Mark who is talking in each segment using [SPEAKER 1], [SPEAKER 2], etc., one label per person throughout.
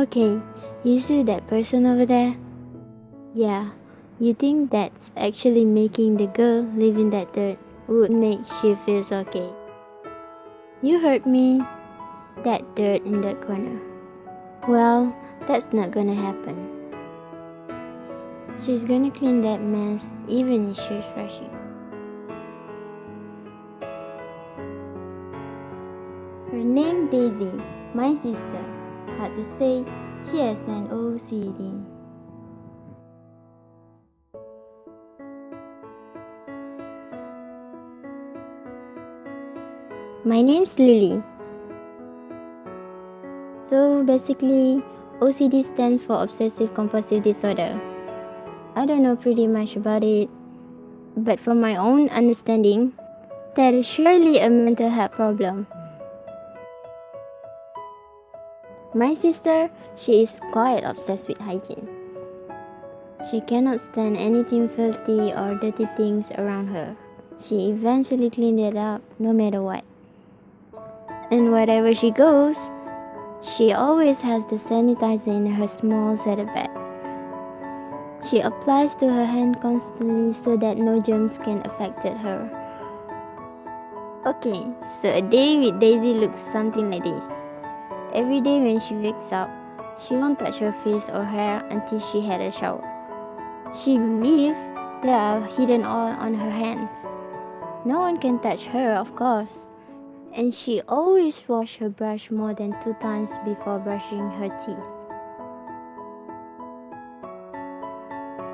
[SPEAKER 1] Okay, you see that person over there? Yeah, you think that's actually making the girl live in that dirt would make she feels okay. You heard me, that dirt in that corner. Well, that's not gonna happen. She's gonna clean that mess even if she's rushing. Her name Daisy, my sister. Hard to say, she has an OCD. My name's Lily. So basically, OCD stands for Obsessive Compulsive Disorder. I don't know pretty much about it, but from my own understanding, that is surely a mental health problem. My sister, she is quite obsessed with hygiene. She cannot stand anything filthy or dirty things around her. She eventually cleaned it up no matter what. And wherever she goes, she always has the sanitizer in her small Zeta bag. She applies to her hand constantly so that no germs can affect her. Okay, so a day with Daisy looks something like this. Every day when she wakes up, she won't touch her face or hair until she had a shower. She believes there are hidden oil on her hands. No one can touch her, of course. And she always washes her brush more than 2 times before brushing her teeth.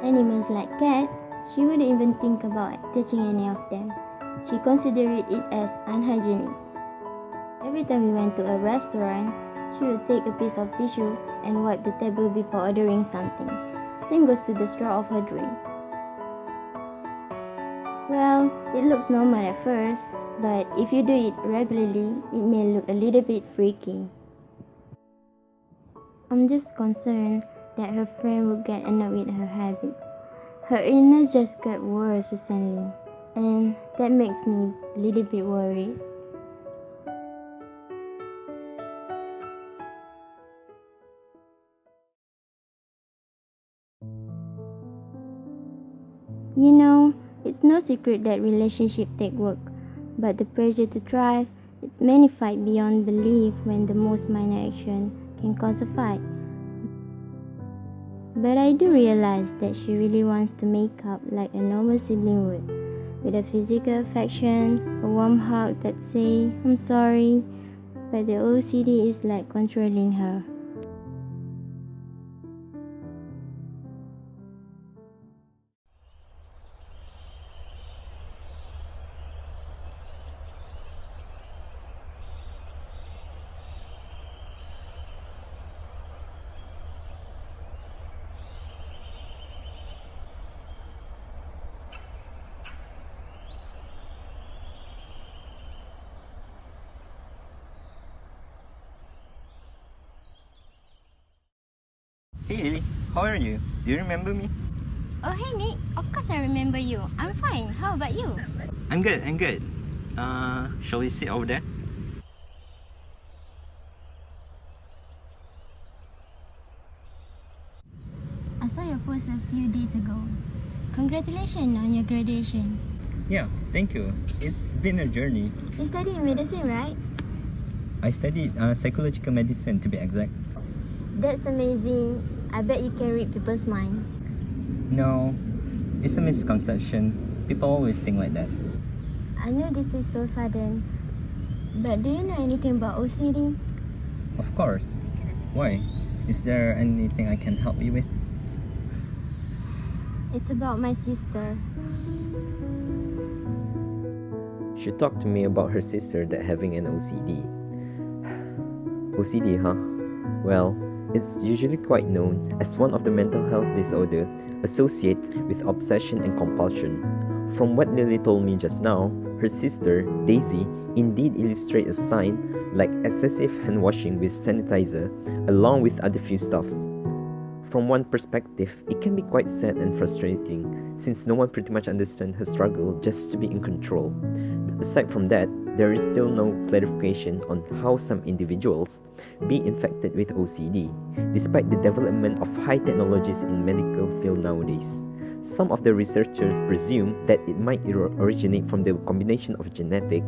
[SPEAKER 1] Animals like cats, she wouldn't even think about touching any of them. She considered it as unhygienic. Every time we went to a restaurant, she would take a piece of tissue and wipe the table before ordering something. Same goes to the straw of her drink. Well, it looks normal at first, but if you do it regularly, it may look a little bit freaky. I'm just concerned that her friend would get annoyed with her habit. Her illness just got worse recently, and that makes me a little bit worried. You know, it's no secret that relationships take work, but the pressure to thrive is magnified beyond belief when the most minor action can cause a fight. But I do realize that she really wants to make up like a normal sibling would, with a physical affection, a warm hug that say, I'm sorry, but the OCD is like controlling her.
[SPEAKER 2] Hey Lily, how are you? Do you remember me?
[SPEAKER 3] Oh, hey Nick. Of course I remember you. I'm fine. How about you?
[SPEAKER 2] I'm good. Shall we sit over there?
[SPEAKER 3] I saw your post a few days ago. Congratulations on your graduation.
[SPEAKER 2] Yeah, thank you. It's been a journey.
[SPEAKER 3] You studied medicine, right?
[SPEAKER 2] I studied psychological medicine to be exact.
[SPEAKER 3] That's amazing. I bet you can read people's mind.
[SPEAKER 2] No, it's a misconception. People always think like that.
[SPEAKER 3] I know this is so sudden, but do you know anything about OCD?
[SPEAKER 2] Of course. Why? Is there anything I can help you with?
[SPEAKER 3] It's about my sister.
[SPEAKER 4] She talked to me about her sister that having an OCD. OCD, huh? Well, it's usually quite known as one of the mental health disorder associated with obsession and compulsion. From what Lily told me just now, her sister, Daisy, indeed illustrates a sign like excessive hand washing with sanitizer, along with other few stuff. From one perspective, it can be quite sad and frustrating since no one pretty much understands her struggle just to be in control. Aside from that, there is still no clarification on how some individuals be infected with OCD, despite the development of high technologies in medical field nowadays. Some of the researchers presume that it might originate from the combination of genetic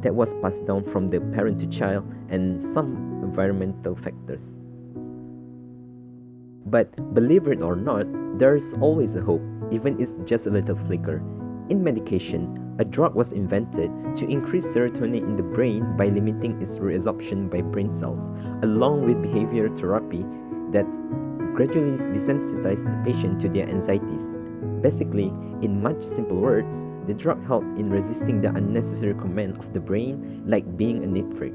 [SPEAKER 4] that was passed down from the parent to child and some environmental factors. But believe it or not, there is always a hope, even if it's just a little flicker. In medication, a drug was invented to increase serotonin in the brain by limiting its reabsorption by brain cells, along with behavioral therapy that gradually desensitizes the patient to their anxieties. Basically, in much simple words, the drug helped in resisting the unnecessary command of the brain, like being a neat freak.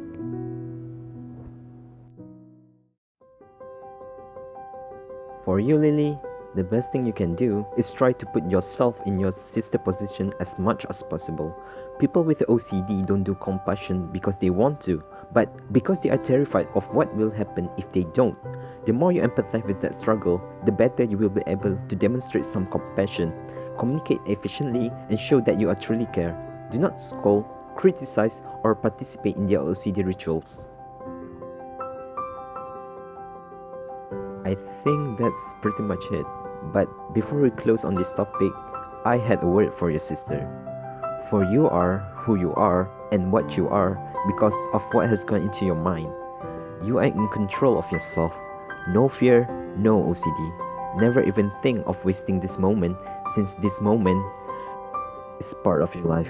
[SPEAKER 4] For you, Lily, the best thing you can do is try to put yourself in your sister position as much as possible. People with OCD don't do compassion because they want to, but because they are terrified of what will happen if they don't. The more you empathize with that struggle, the better you will be able to demonstrate some compassion, communicate efficiently, and show that you are truly care. Do not scold, criticize, or participate in their OCD rituals. I think that's pretty much it. But before we close on this topic, I had a word for your sister. For you are who you are and what you are because of what has gone into your mind. You are in control of yourself. No fear, no OCD. Never even think of wasting this moment since this moment is part of your life.